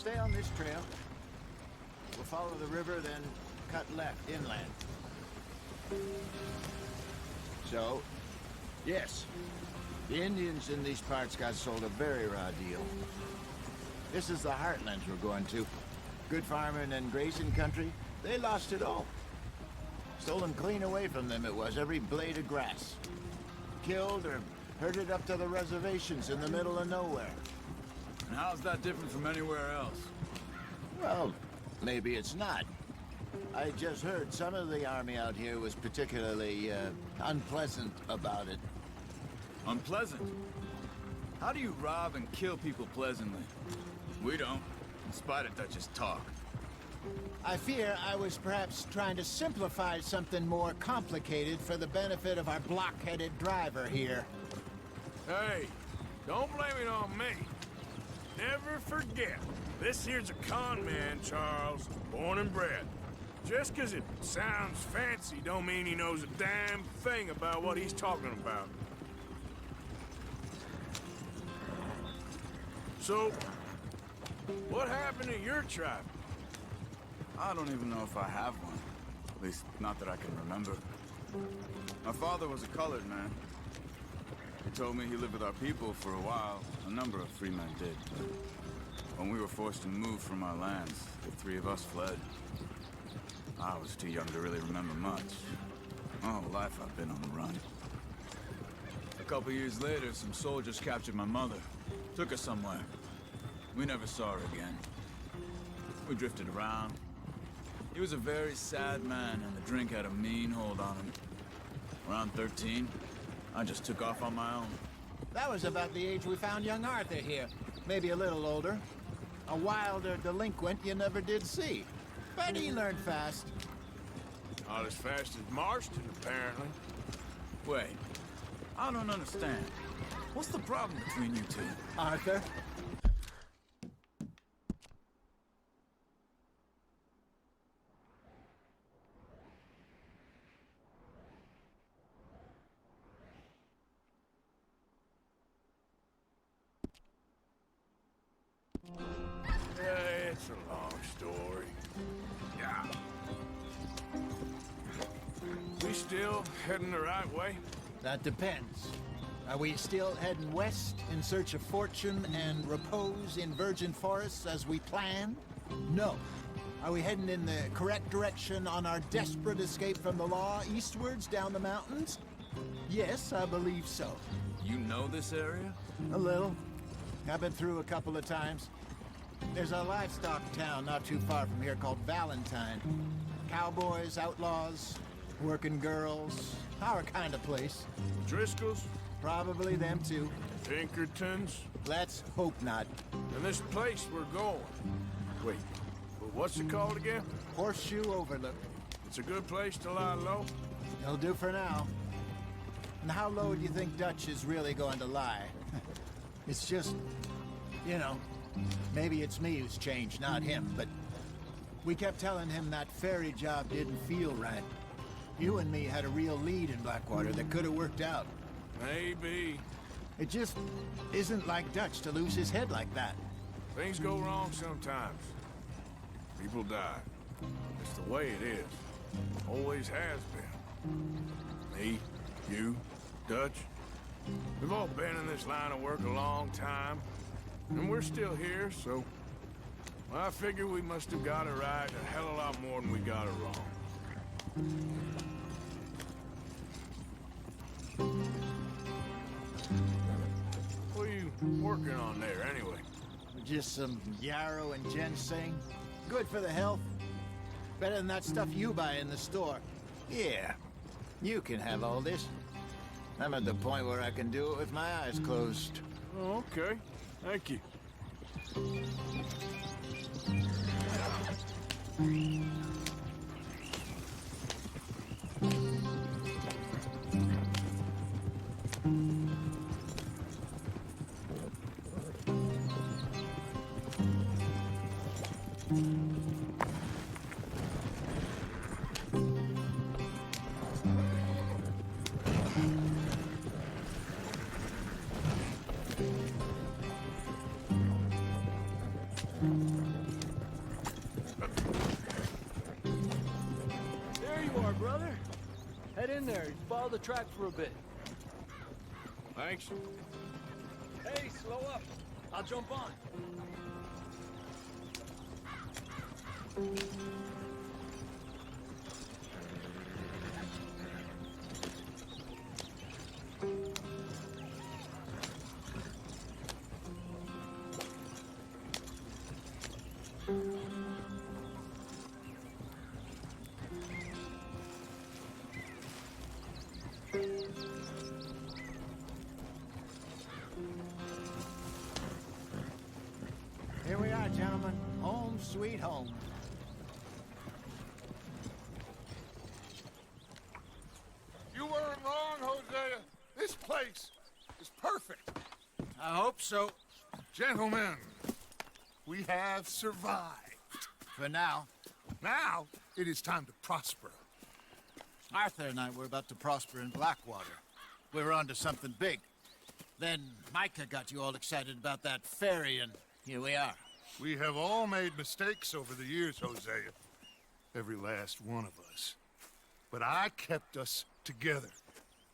Stay on this trail. We'll follow the river, then cut left inland. So, yes, the Indians in these parts got sold a very raw deal. This is the heartlands we're going to. Good farming and grazing country, they lost it all. Stolen clean away from them it was, every blade of grass. Killed or herded up to the reservations in the middle of nowhere. And how's that different from anywhere else? Well, maybe it's not. I just heard some of the army out here was particularly, unpleasant about it. Unpleasant? How do you rob and kill people pleasantly? We don't, in spite of Dutch's talk. I fear I was perhaps trying to simplify something more complicated for the benefit of our block-headed driver here. Hey, don't blame it on me. Never forget, this here's a con man, Charles, born and bred. Just 'cause it sounds fancy don't mean he knows a damn thing about what he's talking about. So, what happened to your tribe? I don't even know if I have one. At least, not that I can remember. My father was a colored man. He told me he lived with our people for a while. A number of free men did. But when we were forced to move from our lands, the three of us fled. I was too young to really remember much. My whole life I've been on the run. A couple years later, some soldiers captured my mother. Took her somewhere. We never saw her again. We drifted around. He was a very sad man, and the drink had a mean hold on him. Around 13, I just took off on my own. That was about the age we found young Arthur here. Maybe a little older. A wilder delinquent you never did see. But he learned fast. Not as fast as Marston, apparently. Wait, I don't understand. What's the problem between you two? Arthur? Yeah, it's a long story. Yeah. We still heading the right way? That depends. Are we still heading west in search of fortune and repose in virgin forests as we planned? No. Are we heading in the correct direction on our desperate escape from the law eastwards down the mountains? Yes, I believe so. You know this area? A little. I've been through a couple of times. There's a livestock town not too far from here called Valentine. Cowboys, outlaws, working girls, our kind of place. Driscoll's? Probably them too. Pinkertons? Let's hope not. And this place we're going. Wait, what's it called again? Horseshoe Overlook. It's a good place to lie low? It'll do for now. And how low do you think Dutch is really going to lie? It's just, you know, maybe it's me who's changed, not him, but we kept telling him that ferry job didn't feel right. You and me had a real lead in Blackwater that could have worked out. Maybe. It just isn't like Dutch to lose his head like that. Things go wrong sometimes. People die. It's the way it is. Always has been. Me, you, Dutch. We've all been in this line of work a long time. And we're still here, so... well, I figure we must have got it right a hell of a lot more than we got it wrong. What are you working on there, anyway? Just some yarrow and ginseng. Good for the health. Better than that stuff you buy in the store. Yeah, you can have all this. I'm at the point where I can do it with my eyes closed. Oh, okay. Thank you. There you are, brother. Head in there. Follow the track for a bit. Thanks. Hey, slow up. I'll jump on. Here we are, gentlemen. Home sweet home. You weren't wrong, Hosea. This place is perfect. I hope so. Gentlemen, we have survived. For now. Now, it is time to prosper. Arthur and I were about to prosper in Blackwater. We were onto something big. Then Micah got you all excited about that ferry, and here we are. We have all made mistakes over the years, Hosea. Every last one of us. But I kept us together.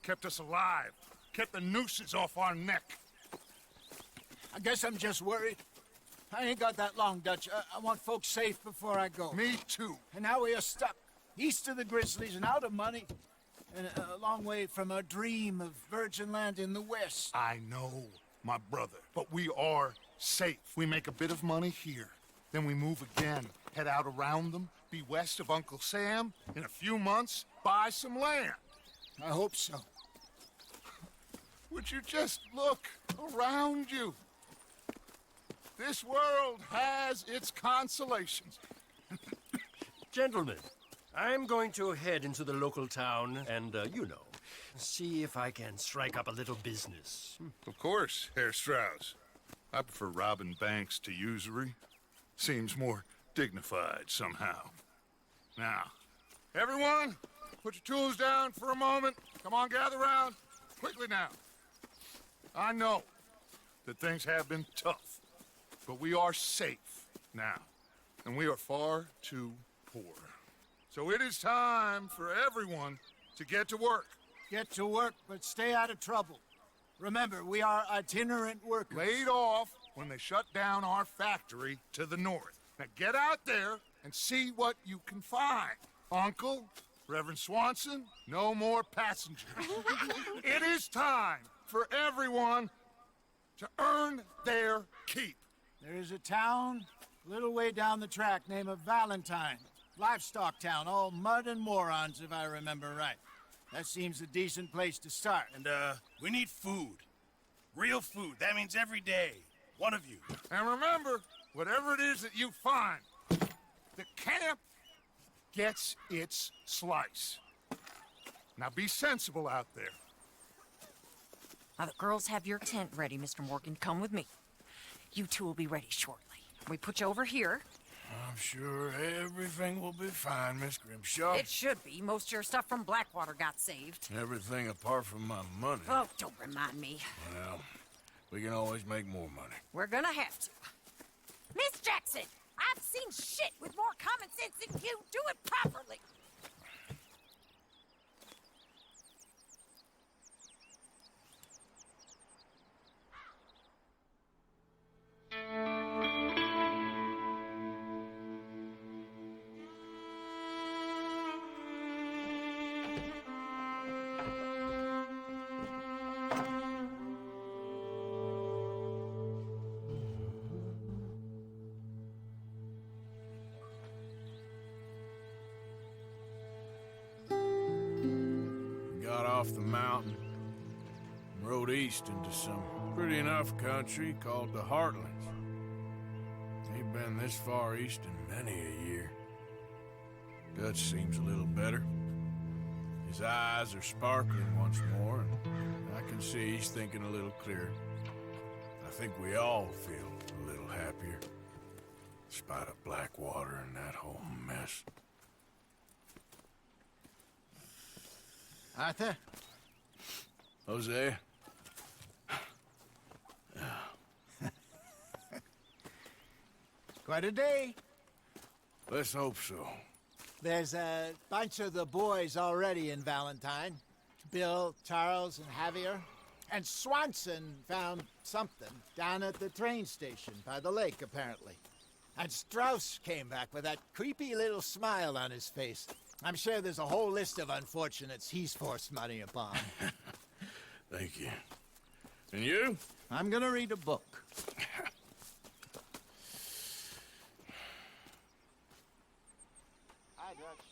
Kept us alive. Kept the nooses off our neck. I guess I'm just worried. I ain't got that long, Dutch. I want folks safe before I go. Me too. And now we are stuck, east of the Grizzlies and out of money, and a long way from our dream of virgin land in the west. I know, my brother. But we are safe. We make a bit of money here. Then we move again. Head out around them. Be west of Uncle Sam. In a few months, buy some land. I hope so. Would you just look around you? This world has its consolations. Gentlemen, I'm going to head into the local town and, see if I can strike up a little business. Of course, Herr Strauss. I prefer robbing banks to usury. Seems more dignified somehow. Now, everyone, put your tools down for a moment. Come on, gather round. Quickly now. I know that things have been tough, but we are safe now, and we are far too poor. So it is time for everyone to get to work. Get to work, but stay out of trouble. Remember, we are itinerant workers. Laid off when they shut down our factory to the north. Now get out there and see what you can find. Uncle, Reverend Swanson, no more passengers. It is time for everyone to earn their keep. There is a town a little way down the track named Valentine. Livestock town, all mud and morons, if I remember right. That seems a decent place to start. And, we need food. Real food. That means every day. One of you. And remember, whatever it is that you find, the camp gets its slice. Now be sensible out there. Now, the girls have your tent ready, Mr. Morgan. Come with me. You two will be ready shortly. We put you over here. I'm sure everything will be fine, Miss Grimshaw. It should be. Most of your stuff from Blackwater got saved. Everything apart from my money. Oh, don't remind me. Well, we can always make more money. We're gonna have to. Miss Jackson, I've seen shit with more common sense than you. Do it properly. Got off the mountain and rode east into some pretty enough country called the Heartlands. Ain't been this far east in many a year. Dutch seems a little better. His eyes are sparkling once more, and I can see he's thinking a little clearer. I think we all feel a little happier, in spite of Blackwater and that whole mess. Arthur? Jose? Quite a day. Let's hope so. There's a bunch of the boys already in Valentine. Bill, Charles, and Javier. And Swanson found something down at the train station by the lake, apparently. And Strauss came back with that creepy little smile on his face. I'm sure there's a whole list of unfortunates he's forced money upon. Thank you. And you? I'm gonna read a book. Hi, Dutch.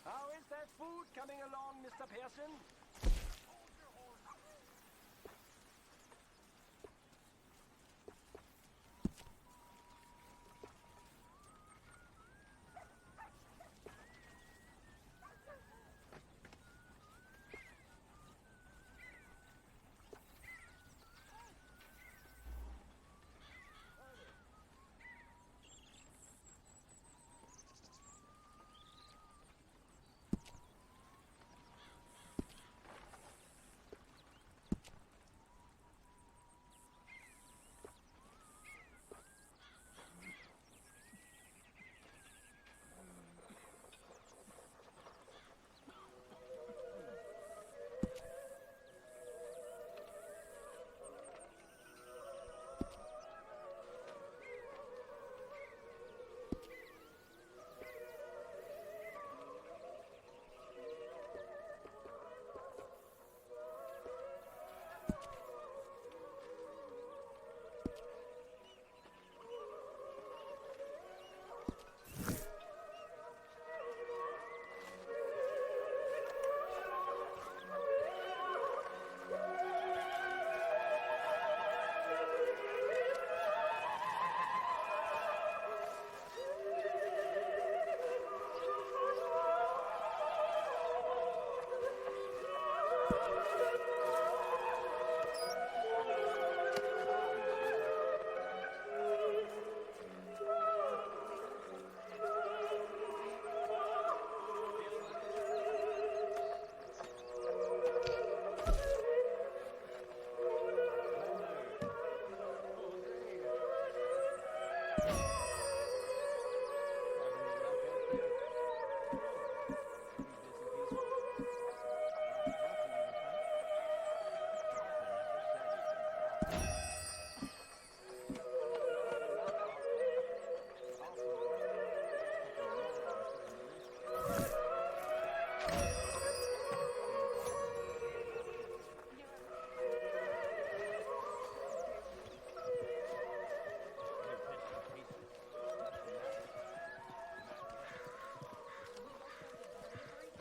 How is that food coming along, Mr. Pearson?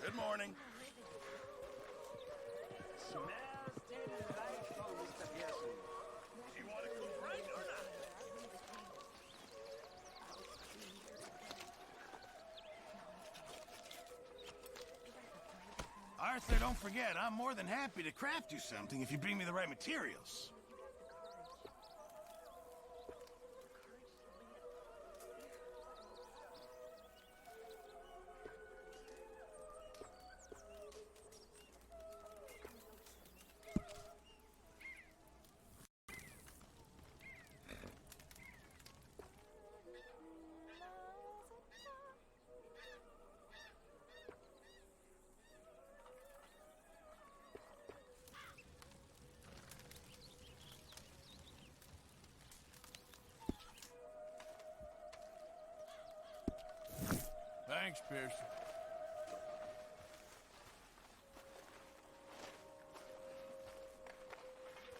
Good morning. Smells delightful, Mr. Pearson. You want to cook right or not? Arthur, don't forget, I'm more than happy to craft you something if you bring me the right materials. Thanks, Pearson.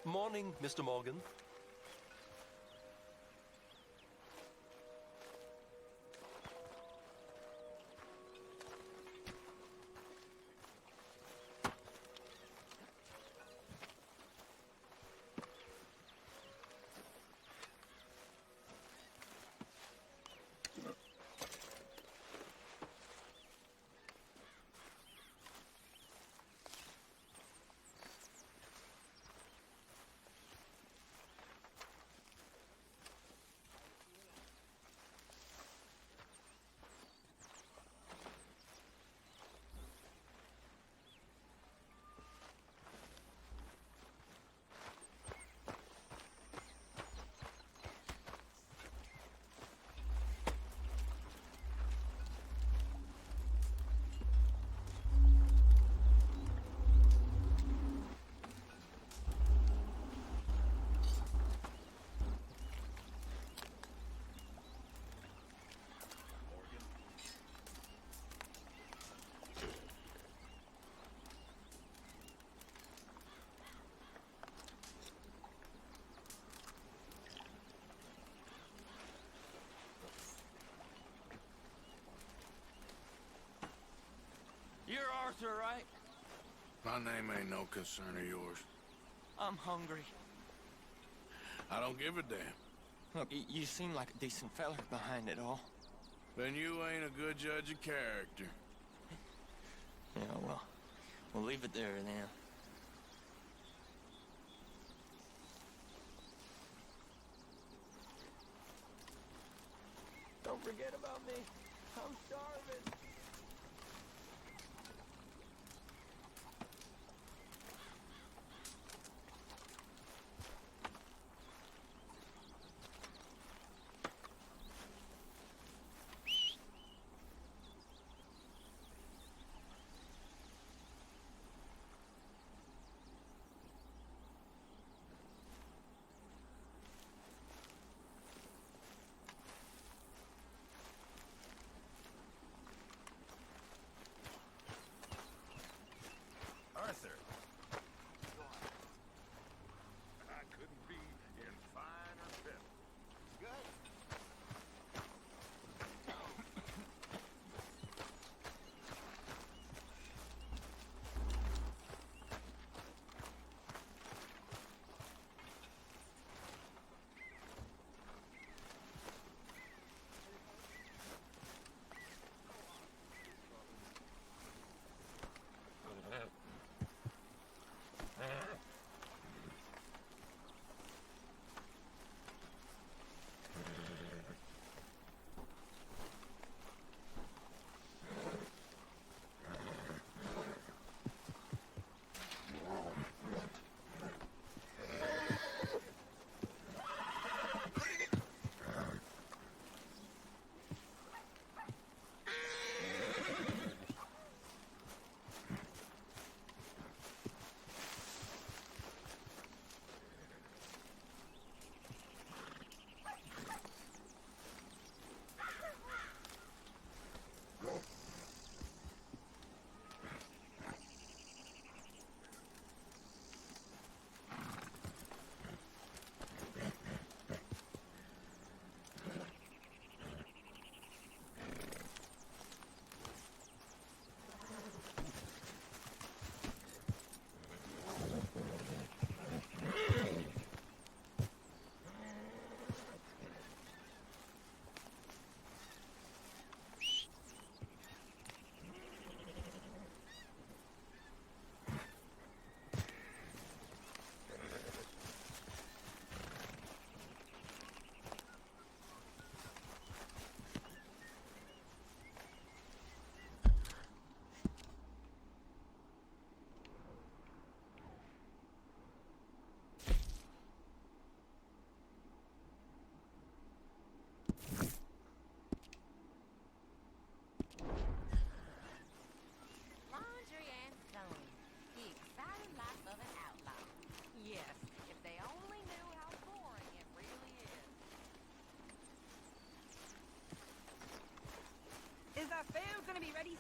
Morning, Mr. Morgan. You're Arthur, right? My name ain't no concern of yours. I'm hungry. I don't give a damn. Look, you seem like a decent fella behind it all. Then you ain't a good judge of character. Yeah, well, we'll leave it there then. Don't forget about me. I'm starving.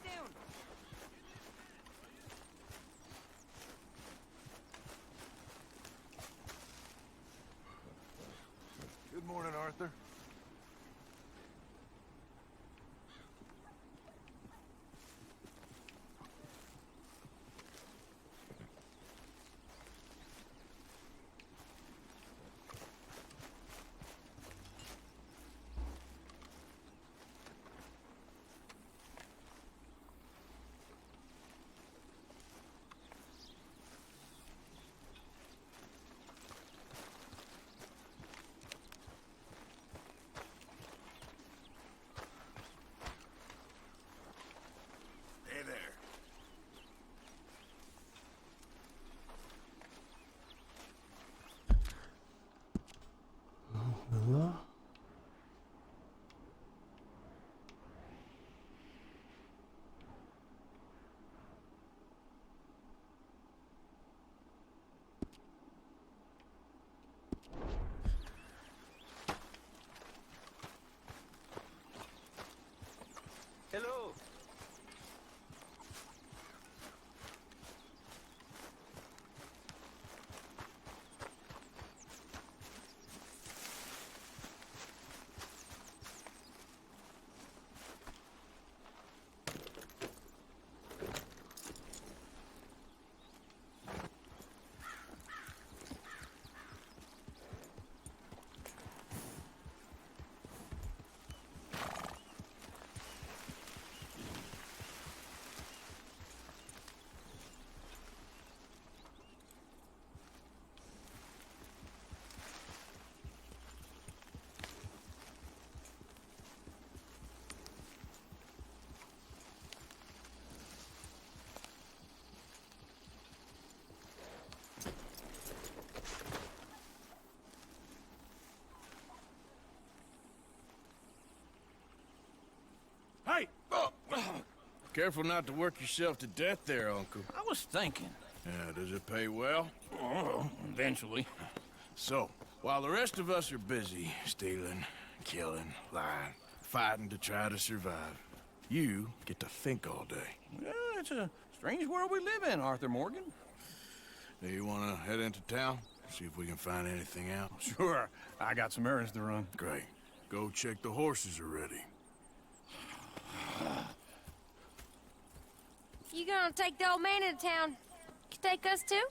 soon. Good morning, Arthur. Hey there. Hello. Hey! Careful not to work yourself to death there, Uncle. I was thinking. Yeah, does it pay well? Oh, eventually. So, while the rest of us are busy stealing, killing, lying, fighting to try to survive, you get to think all day. Yeah, it's a strange world we live in, Arthur Morgan. Do you want to head into town? See if we can find anything out? Sure. I got some errands to run. Great. Go check the horses are ready. You gonna take the old man into town? You take us too?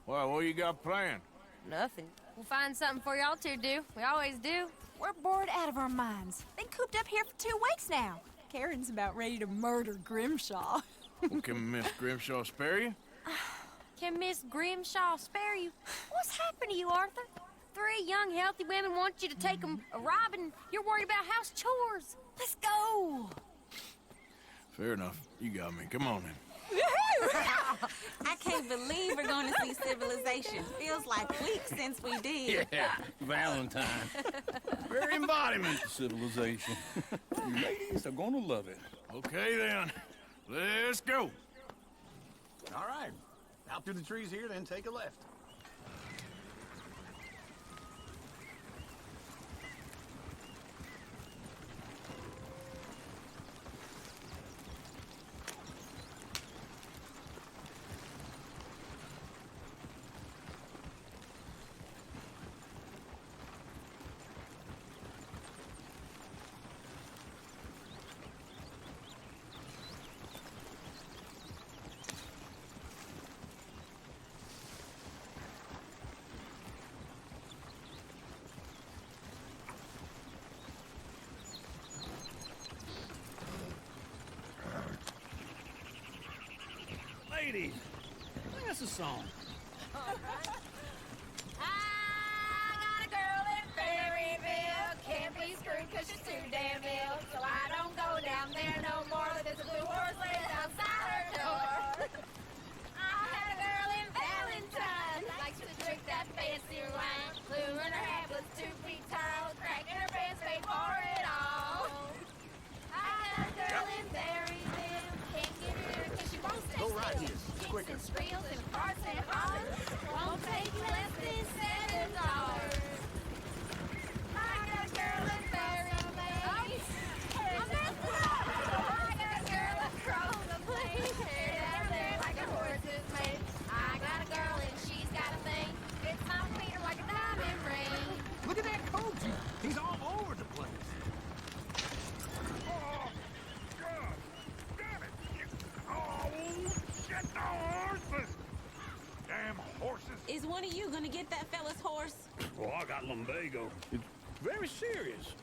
Well, what you got planned? Nothing. We'll find something for y'all to do. We always do. We're bored out of our minds. Been cooped up here for 2 weeks now. Karen's about ready to murder Grimshaw. Well, can Miss Grimshaw spare you? Can Miss Grimshaw spare you? What's happened to you, Arthur? 3 young, healthy women want you to take them a robbing. You're worried about house chores. Let's go. Fair enough. You got me. Come on then. I can't believe we're going to see civilization. Feels like weeks since we did. Yeah, Valentine. Very embodiment of civilization. You ladies are gonna love it. Okay then. Let's go. All right. Out through the trees here, then take a left. Ladies, sing us a song. I got a girl in Berryville. Can't be screwed 'cause she's too damn ill. So I don't go down there no more. There's a blue horse laid outside her door. I had a girl in Valentine. Likes to drink that fancy wine. Blue in her hat was 2 feet tall. Cracking her pants paid for it all. I got a girl in Berryville. Can't get her 'cause she won't stay Go right still. here. It's quicker. And squeals and farts and hollers. Won't take lumbago. It's very serious.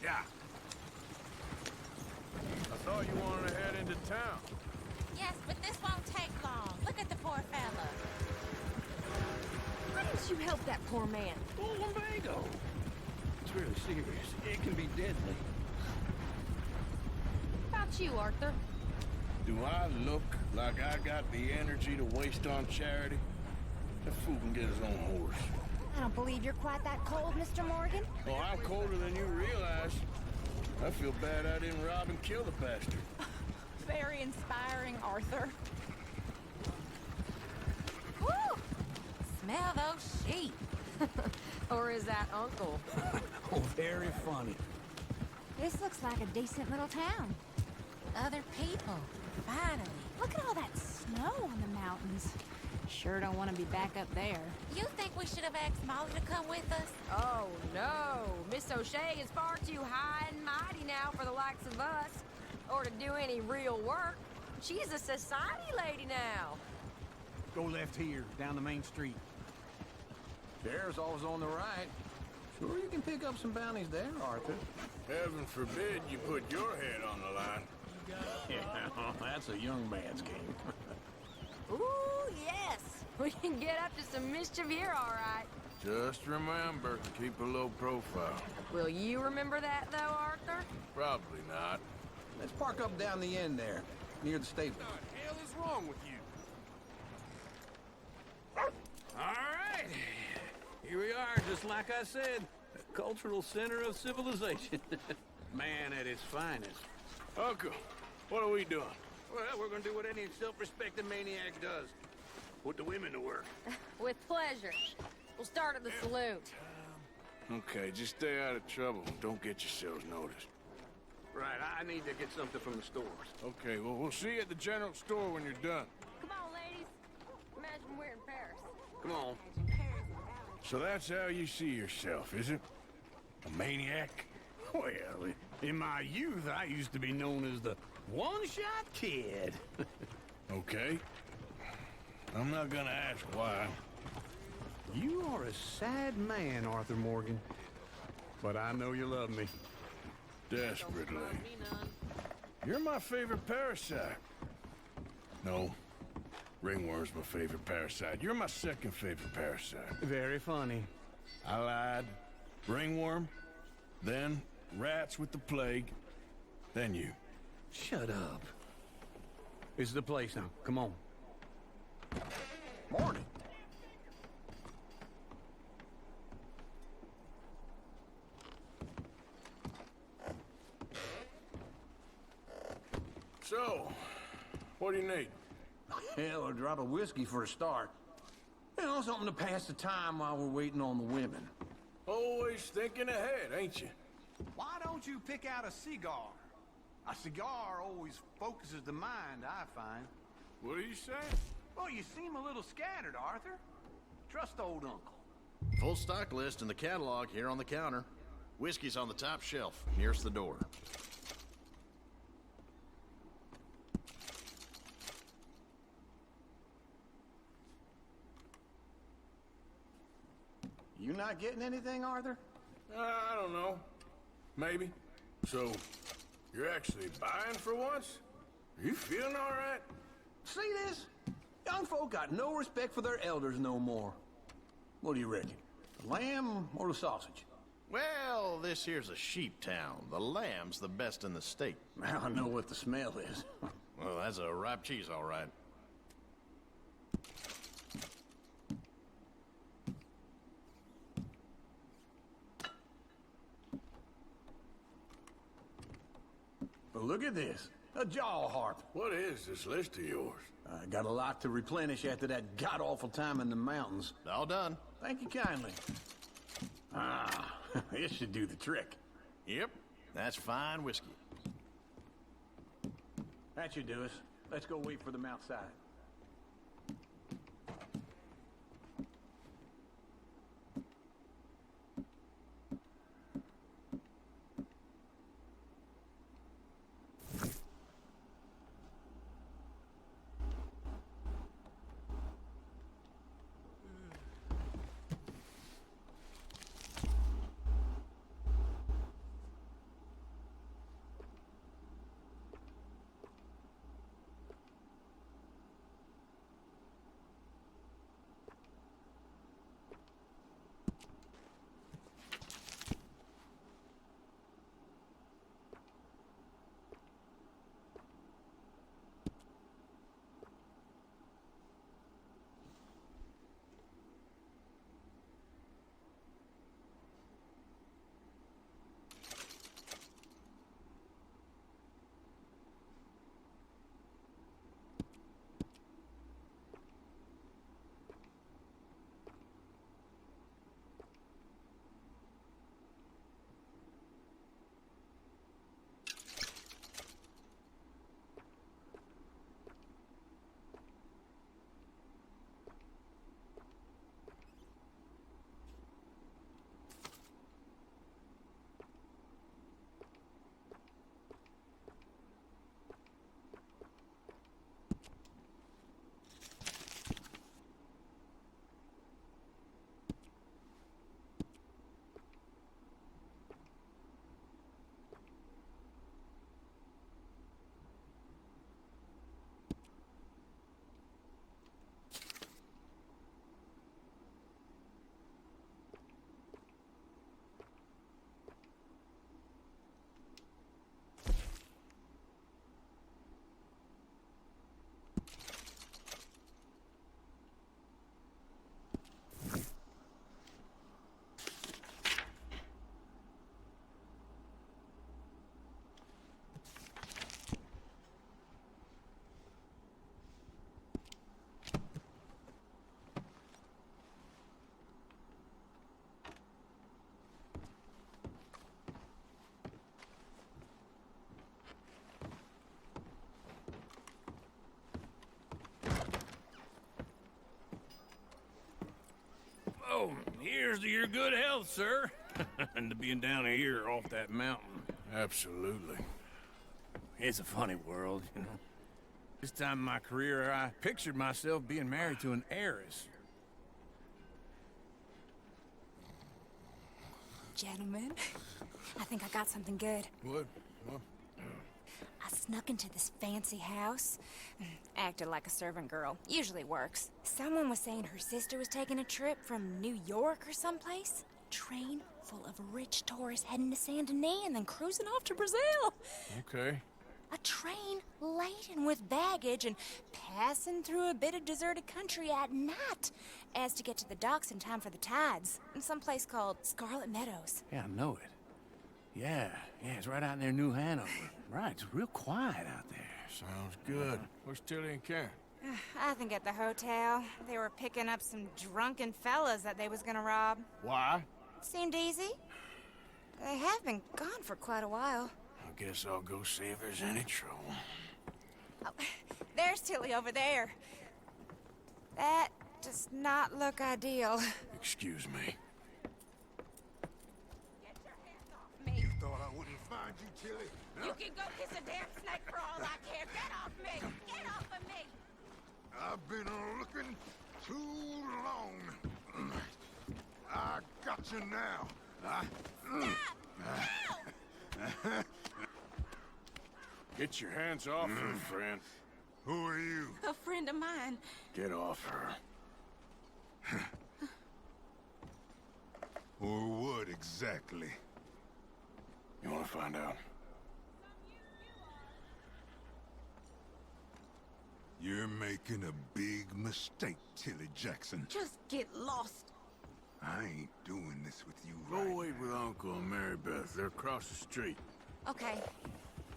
Yeah. I thought you wanted to head into town. Yes, but this won't take long. Look at the poor fella. Why didn't you help that poor man? Oh, lumbago. It's really serious. It can be deadly. How about you, Arthur? Do I look like I got the energy to waste on charity? That fool can get his own horse. I don't believe you're quite that cold, Mr. Morgan. Oh, I'm colder than you realize. I feel bad I didn't rob and kill the bastard. Very inspiring, Arthur. Woo! Smell those sheep. Or is that Uncle? Oh, very funny. This looks like a decent little town. Other people. Finally. Look at all that snow on the mountains. Sure don't want to be back up there. You think we should have asked Molly to come with us? Oh, no. Miss O'Shea is far too high and mighty now for the likes of us. Or to do any real work. She's a society lady now. Go left here, down the main street. Sheriff's always on the right. Sure you can pick up some bounties there, Arthur. Heaven forbid you put your head on the line. Yeah, that's a young man's game. Ooh, yes. We can get up to some mischief here, all right. Just remember, keep a low profile. Will you remember that, though, Arthur? Probably not. Let's park up down the end there, near the stable. What the hell is wrong with you? All right. Here we are, just like I said. A cultural center of civilization. Man at his finest. Uncle, what are we doing? Well, we're gonna do what any self-respecting maniac does. Put the women to work. With pleasure. We'll start at the saloon. Okay, just stay out of trouble. Don't get yourselves noticed. Right, I need to get something from the stores. Okay, well, we'll see you at the general store when you're done. Come on, ladies. Imagine we're in Paris. Come on. So that's how you see yourself, is it? A maniac? Well, in my youth, I used to be known as the one-shot kid. Okay. I'm not gonna ask why. You are a sad man, Arthur Morgan. But I know you love me. Desperately. You're my favorite parasite. No. Ringworm's my favorite parasite. You're my second favorite parasite. Very funny. I lied. Ringworm, then rats with the plague, then you. Shut up. This is the place now. Come on. Morning. So, what do you need? Hell, a drop of whiskey for a start. You know, something to pass the time while we're waiting on the women. Always thinking ahead, ain't you? Why don't you pick out a cigar? A cigar always focuses the mind, I find. What are you saying? Well, you seem a little scattered, Arthur. Trust old Uncle. Full stock list in the catalog here on the counter. Whiskey's on the top shelf, nearest the door. You not getting anything, Arthur? I don't know. Maybe. So, you're actually buying for once? Are you feeling all right? See this? Young folk got no respect for their elders no more. What do you reckon? The lamb or the sausage? Well, this here's a sheep town. The lamb's the best in the state. Now I know what the smell is. Well, that's a ripe cheese, all right. But look at this. A jaw harp. What is this list of yours? I got a lot to replenish after that god-awful time in the mountains. All done. Thank you kindly. Ah, this should do the trick. Yep, that's fine whiskey. That should do us. Let's go wait for them outside. Here's to your good health, sir. And to being down here off that mountain. Absolutely. It's a funny world, you know. This time in my career, I pictured myself being married to an heiress. Gentlemen, I think I got something good. What? I snuck into this fancy house. Acted like a servant girl. Usually works. Someone was saying her sister was taking a trip from New York or someplace. Train full of rich tourists heading to Saint Denis and then cruising off to Brazil. Okay. A train laden with baggage and passing through a bit of deserted country at night as to get to the docks in time for the tides in some place called Scarlet Meadows. Yeah, I know it. Yeah, it's right out near New Hanover. Right, it's real quiet out there. Sounds good. Where's Tilly and Karen? I think at the hotel. They were picking up some drunken fellas that they was gonna rob. Why? Seemed easy. They have been gone for quite a while. I guess I'll go see if there's any trouble. Oh, there's Tilly over there. That does not look ideal. Excuse me. Get your hands off me. You thought I wouldn't find you, Tilly? Huh? You can go kiss a damn snake for all I care. Get off me! Get off of me! I've been looking too long. I got you now. Get your hands off her, friend. Who are you? A friend of mine. Get off her. Or what exactly? You want to find out? You're making a big mistake, Tilly Jackson. Just get lost. I ain't doing this with you Go right wait with Uncle and Mary Beth. They're across the street. Okay.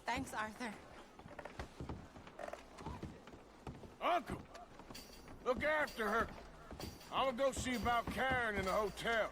Thanks, Arthur. Uncle! Look after her. I'm gonna go see about Karen in the hotel.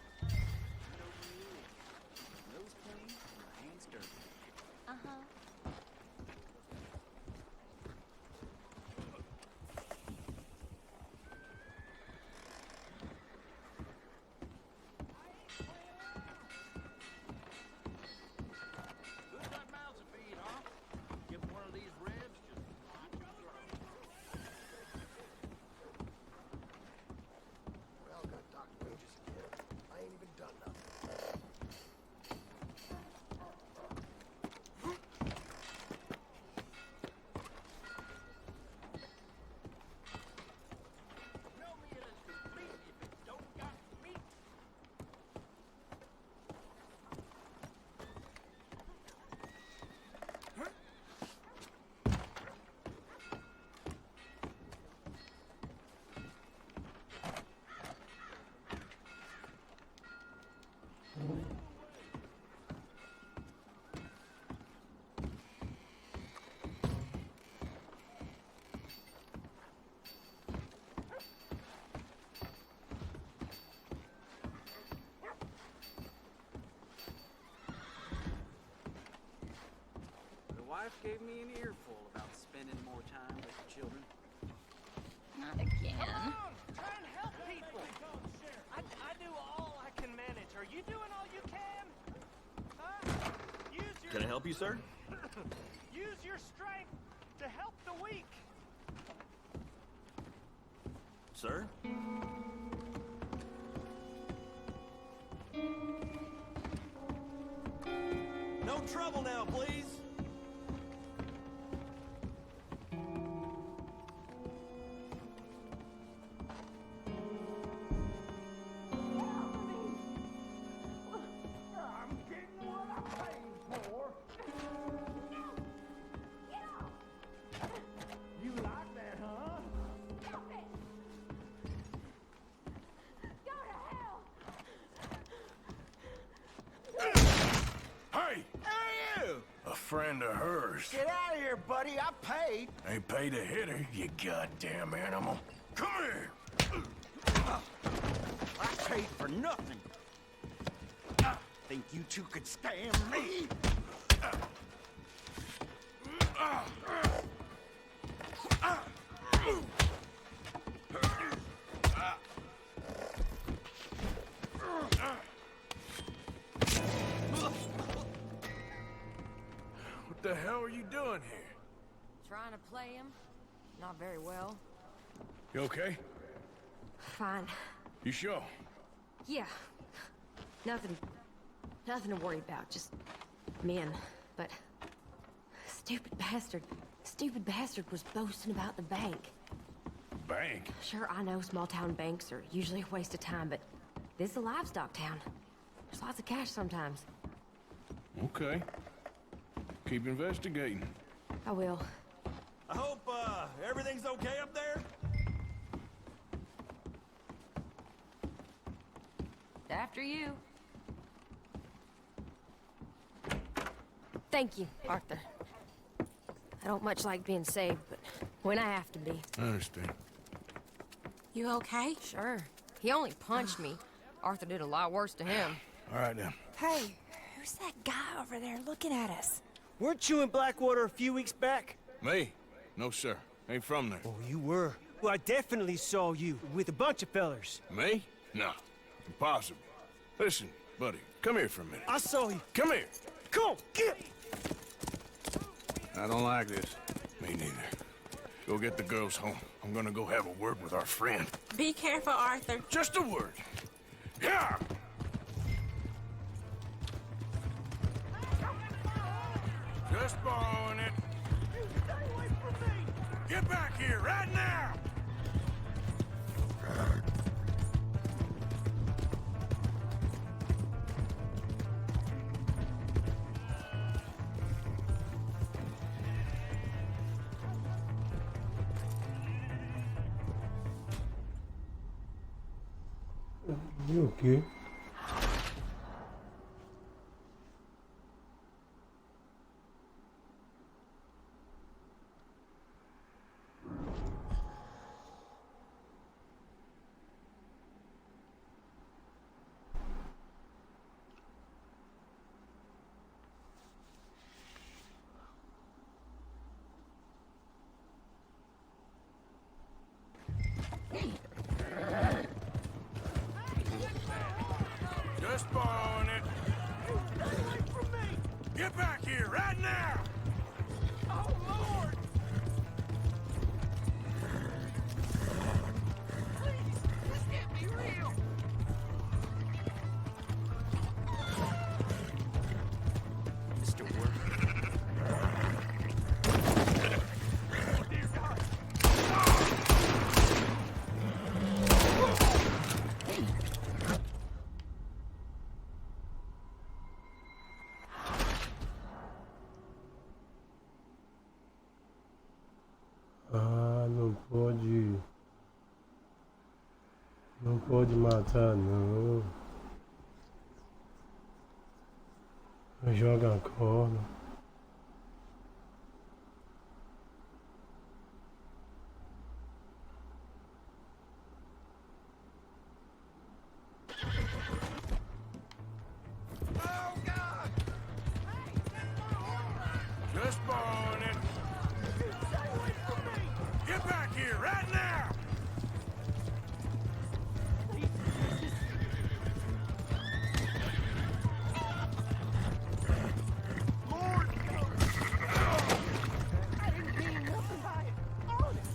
Wife gave me an earful about spending more time with the children. Not again. Come on, try and help people. I do all I can manage. Are you doing all you can? Huh? Can I help you, sir? Use your strength to help the weak. Sir? No trouble now, please. Friend of hers. Get out of here, buddy. I paid. Ain't paid to hit her, you goddamn animal. Come here. I paid for nothing. Think you two could stand me? the hell are you doing here? Trying to play him. Not very well. You okay? Fine. You sure? Yeah. Nothing to worry about. Just men. But stupid bastard was boasting about the bank. Bank? Sure, I know small town banks are usually a waste of time, but this is a livestock town. There's lots of cash sometimes. Okay. Keep investigating. I will. I hope, everything's okay up there? After you. Thank you, Arthur. I don't much like being saved, but when I have to be. I understand. You okay? Sure. He only punched me. Arthur did a lot worse to him. All right, now. Hey, who's that guy over there looking at us? Weren't you in Blackwater a few weeks back? Me? No, sir. Ain't from there. Oh, you were. Well, I definitely saw you with a bunch of fellers. Me? No. Impossible. Listen, buddy, come here for a minute. I saw you. Come here. Come on, get! I don't like this. Me neither. Go get the girls home. I'm gonna go have a word with our friend. Be careful, Arthur. Just a word. Yeah! Just borrowing it. Stay away from me! Get back here right now! You okay? Just borrowing it. Stay away from me! Get back here right now! Oh, Lord! Please, this can't be real! Mr. Work. Oh, dear God! Ah, não pode. Não pode matar, não. Joga a corda. Oh, God! Just borrowing it. Stay away from me! Get back here right now! Lord! I didn't mean nothing by it. Honest!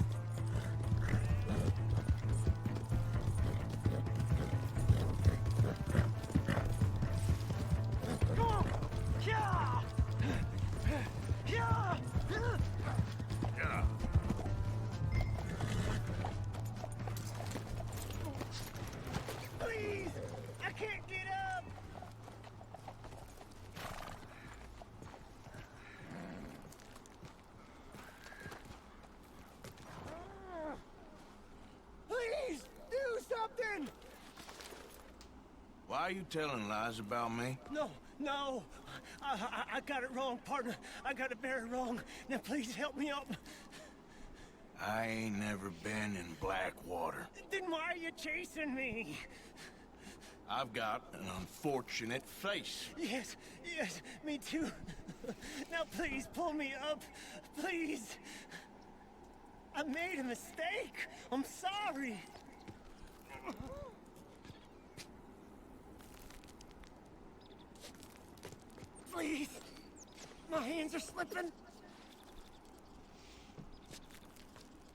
Come on! Yeah! Yeah! Yeah. Please! I can't get up! Please! Do something! Why are you telling lies about me? No. I got it wrong, partner. I got it very wrong. Now, please help me up. I ain't never been in Blackwater. Then why are you chasing me? I've got an unfortunate face. Yes, me too. Now, please pull me up. Please. I made a mistake. I'm sorry. Please. My hands are slipping.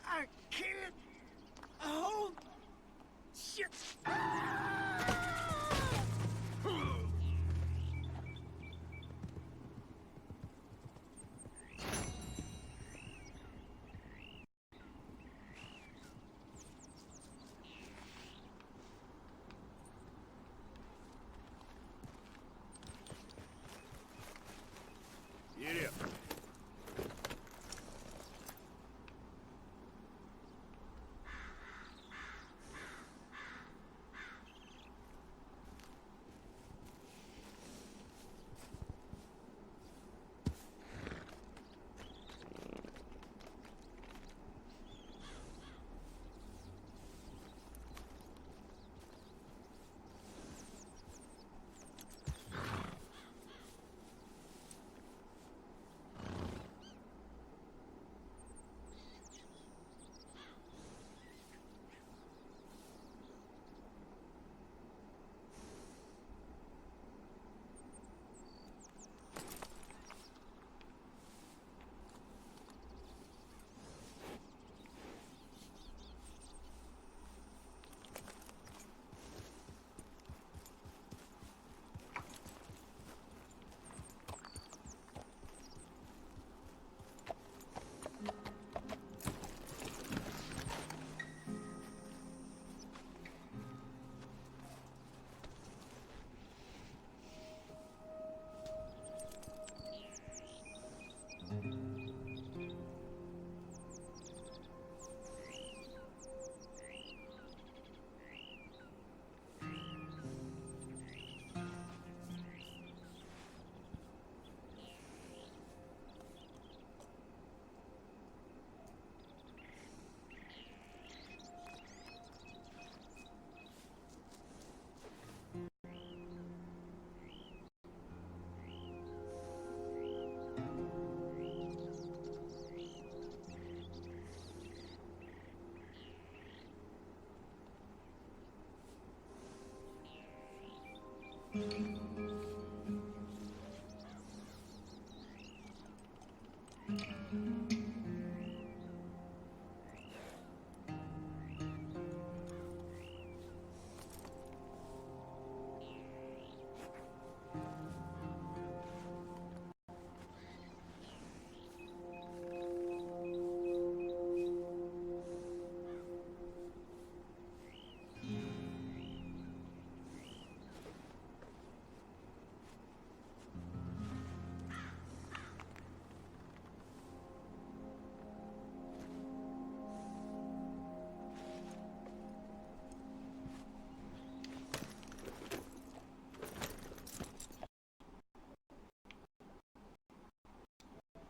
I can't hold shit. Get up. Mm-hmm.